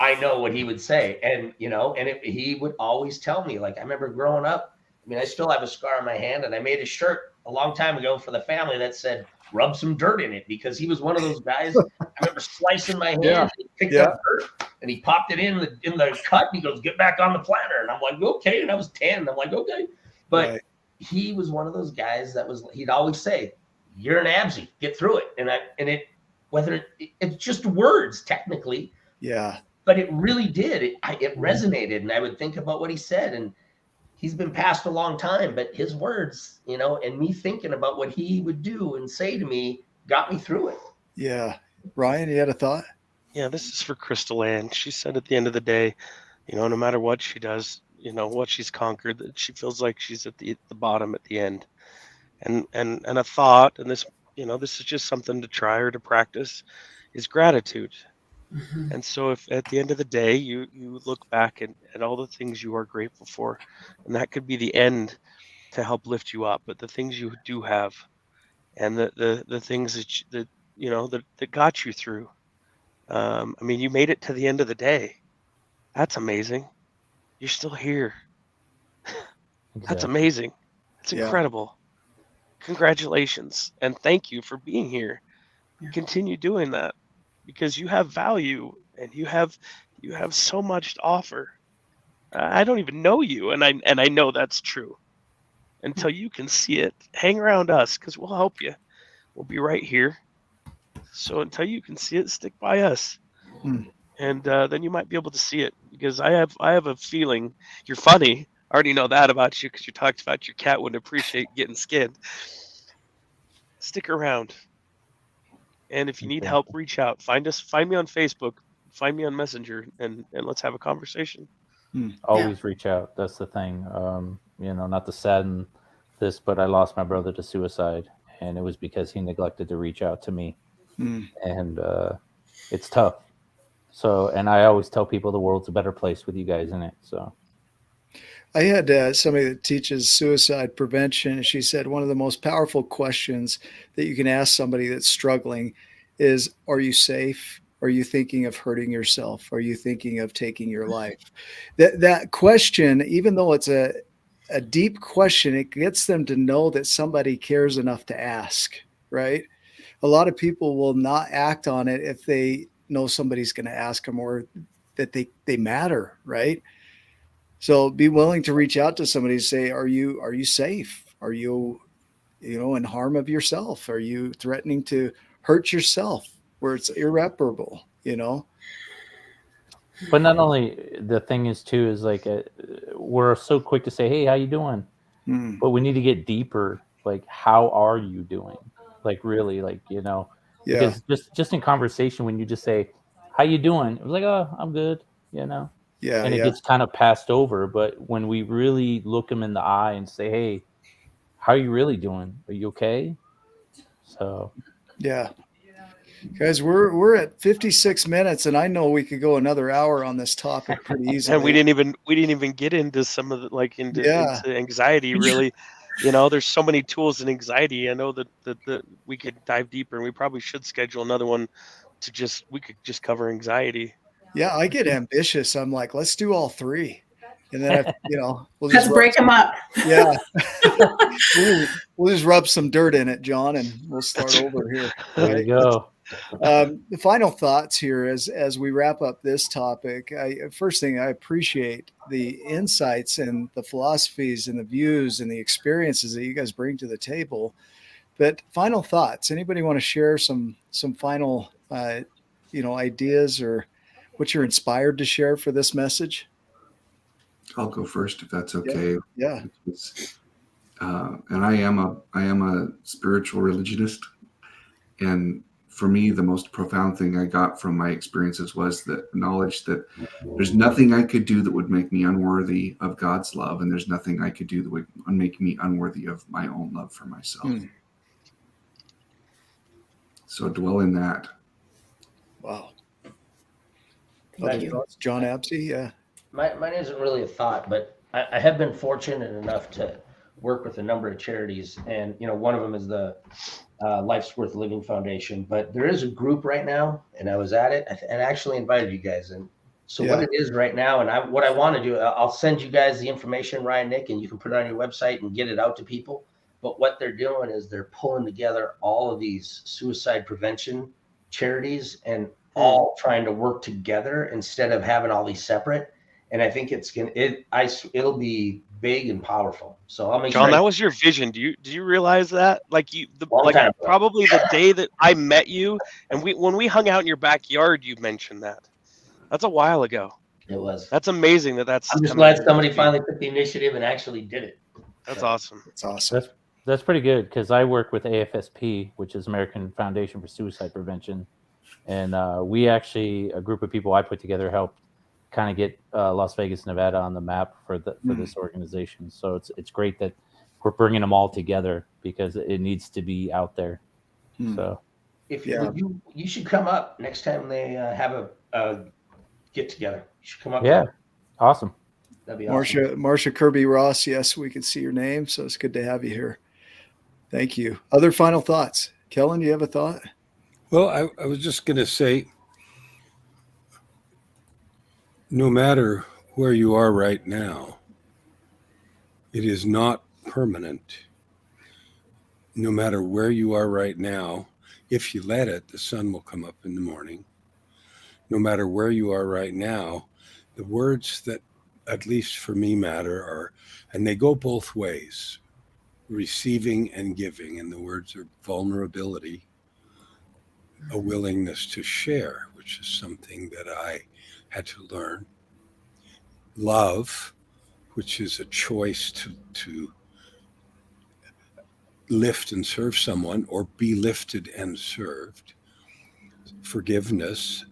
I know what he would say. And, he would always tell me, like, I remember growing up, I mean, I still have a scar on my hand, and I made a shirt a long time ago for the family that said, rub some dirt in it, because he was one of those guys. I remember slicing my hand, and he picked up dirt, and he popped it in the cut, and he goes, get back on the planter. And I'm like, okay. And I was 10, and I'm like, okay. But he was one of those guys he'd always say, you're an Absy, get through it. It's just words technically. Yeah. But it really did. It resonated, and I would think about what he said, and he's been passed a long time, but his words, and me thinking about what he would do and say to me got me through it. Yeah. Ryan, you had a thought? Yeah, this is for Crystal Ann. She said at the end of the day, no matter what she does, what she's conquered, that she feels like she's at the bottom at the end. And a thought, and this, this is just something to try or to practice, is gratitude. Mm-hmm. And so if at the end of the day, you look back at all the things you are grateful for, and that could be the end to help lift you up, but the things you do have and the things that got you through. I mean, you made it to the end of the day. That's amazing. You're still here. Exactly. That's amazing. It's incredible. Congratulations, and thank you for being here. Continue doing that, because you have value and you have so much to offer. I don't even know you, and I know that's true. Until you can see it, hang around us because we'll help you. We'll be right here. So until you can see it, stick by us, and then you might be able to see it. Because I have a feeling you're funny. I already know that about you because you talked about your cat wouldn't appreciate getting skinned. Stick around, and if you need help, reach out. Find me on Facebook. Find me on Messenger, and let's have a conversation. Always reach out. That's the thing. Not to sadden this, but I lost my brother to suicide, and it was because he neglected to reach out to me. And it's tough. So, and I always tell people the world's a better place with you guys in it. So I had somebody that teaches suicide prevention, and she said one of the most powerful questions that you can ask somebody that's struggling is, are you safe? Are you thinking of hurting yourself? Are you thinking of taking your life? That question, even though it's a deep question, it gets them to know that somebody cares enough to ask, right? A lot of people will not act on it if they know somebody's going to ask them, or that they matter, right? So be willing to reach out to somebody and say, are you safe? Are you in harm of yourself? Are you threatening to hurt yourself where it's irreparable, But not only, the thing is too, is like we're so quick to say, hey, how you doing? But we need to get deeper. Like, how are you doing? Like, really, like, because just in conversation, when you just say, how you doing? It was like, oh, I'm good, and it gets kind of passed over. But when we really look them in the eye and say, hey, how are you really doing? Are you okay? So yeah. Guys, we're at 56 minutes, and I know we could go another hour on this topic pretty easily. And we didn't even get into some of the into anxiety, really. There's so many tools in anxiety. I know that we could dive deeper, and we probably should schedule another one we could just cover anxiety. Yeah, I get ambitious. I'm like, let's do all three. And then we'll just break them up. Yeah. we'll just rub some dirt in it, John, and we'll start over here. There you go. The final thoughts here as we wrap up this topic. First thing, I appreciate the insights and the philosophies and the views and the experiences that you guys bring to the table. But final thoughts, anybody want to share some final ideas or what you're inspired to share for this message? I'll go first if that's okay. Yeah. And I am a spiritual religionist, and for me, the most profound thing I got from my experiences was the knowledge that there's nothing I could do that would make me unworthy of God's love, and there's nothing I could do that would make me unworthy of my own love for myself. So dwell in that. Wow. Other thoughts, John Absey? Yeah. Mine isn't really a thought, but I have been fortunate enough to work with a number of charities, and one of them is the Life's Worth Living Foundation. But there is a group right now, and I was at it and actually invited you guys. And so what it is right now, and what I want to do, I'll send you guys the information, Ryan, Nick, and you can put it on your website and get it out to people. But what they're doing is they're pulling together all of these suicide prevention charities and all trying to work together instead of having all these separate. And I think it'll be big and powerful. So I'll make John, that was your vision. Do you realize that? Probably the day that I met you, and when we hung out in your backyard, you mentioned that. That's a while ago. It was. That's amazing. I'm just glad somebody finally took the initiative and actually did it. That's awesome. That's awesome. That's pretty good, because I work with AFSP, which is American Foundation for Suicide Prevention, and we actually, a group of people I put together, helped kind of get Las Vegas, Nevada on the map for this organization. So it's great that we're bringing them all together, because it needs to be out there. So if you should come up next time they have a get together. You should come up. Yeah, awesome. That'd be awesome. Marsha Kirby Ross. Yes, we can see your name, so it's good to have you here. Thank you. Other final thoughts, Kellen? Do you have a thought? Well, I was just going to say, no matter where you are right now, it is not permanent. No matter where you are right now, if you let it, the sun will come up in the morning. No matter where you are right now, the words that at least for me, matter are, and they go both ways, receiving and giving. And the words are vulnerability, a willingness to share, which is something that I had to learn. Love, which is a choice to lift and serve someone or be lifted and served. Forgiveness,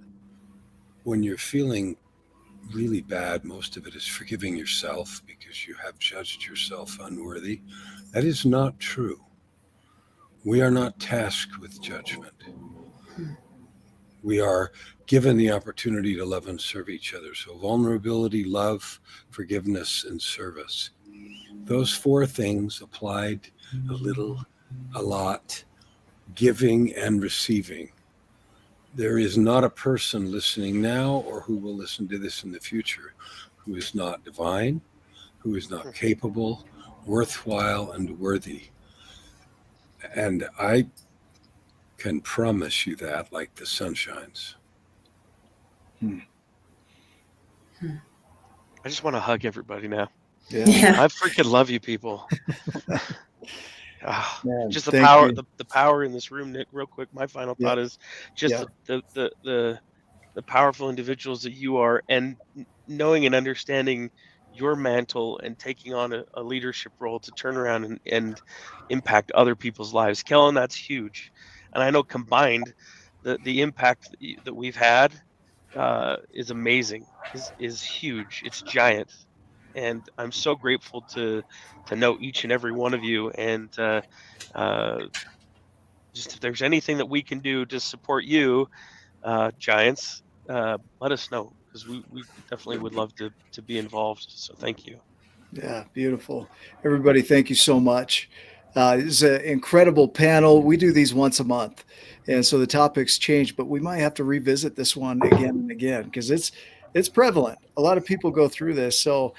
when you're feeling really bad, most of it is forgiving yourself because you have judged yourself unworthy. That is not true. We are not tasked with judgment. We are given the opportunity to love and serve each other. So vulnerability, love, forgiveness, and service. Those four things applied a little, a lot, giving and receiving. There is not a person listening now or who will listen to this in the future who is not divine, who is not capable, worthwhile, and worthy. And I can promise you that like the sun shines. I just want to hug everybody now. Yeah. I freaking love you people. Man, just the thank power, you. the power in this room, Nick. Real quick, my final Yeah. thought is just Yeah. the powerful individuals that you are, and knowing and understanding your mantle and taking on a leadership role to turn around and impact other people's lives. Kellen, that's huge. And I know combined, the impact that we've had is amazing, is huge. It's giant, and I'm so grateful to know each and every one of you. And just if there's anything that we can do to support you, Giants, let us know, because we definitely would love to be involved. So thank you. Yeah, beautiful. Everybody, thank you so much. This is an incredible panel. We do these once a month, and so the topics change, but we might have to revisit this one again and again because it's prevalent. A lot of people go through this. So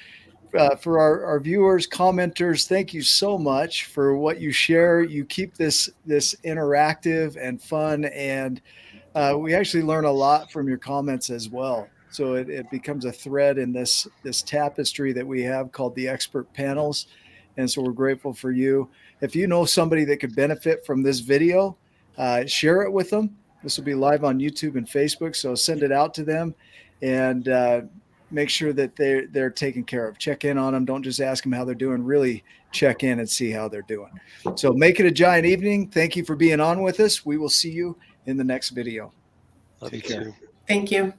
for our viewers, commenters, thank you so much for what you share. You keep this interactive and fun, and we actually learn a lot from your comments as well. So it becomes a thread in this tapestry that we have called the expert panels. And so we're grateful for you. If you know somebody that could benefit from this video, share it with them. This will be live on YouTube and Facebook. So send it out to them and make sure that they're taken care of. Check in on them. Don't just ask them how they're doing. Really check in and see how they're doing. So make it a giant evening. Thank you for being on with us. We will see you in the next video. Love Take you care. too. Thank you.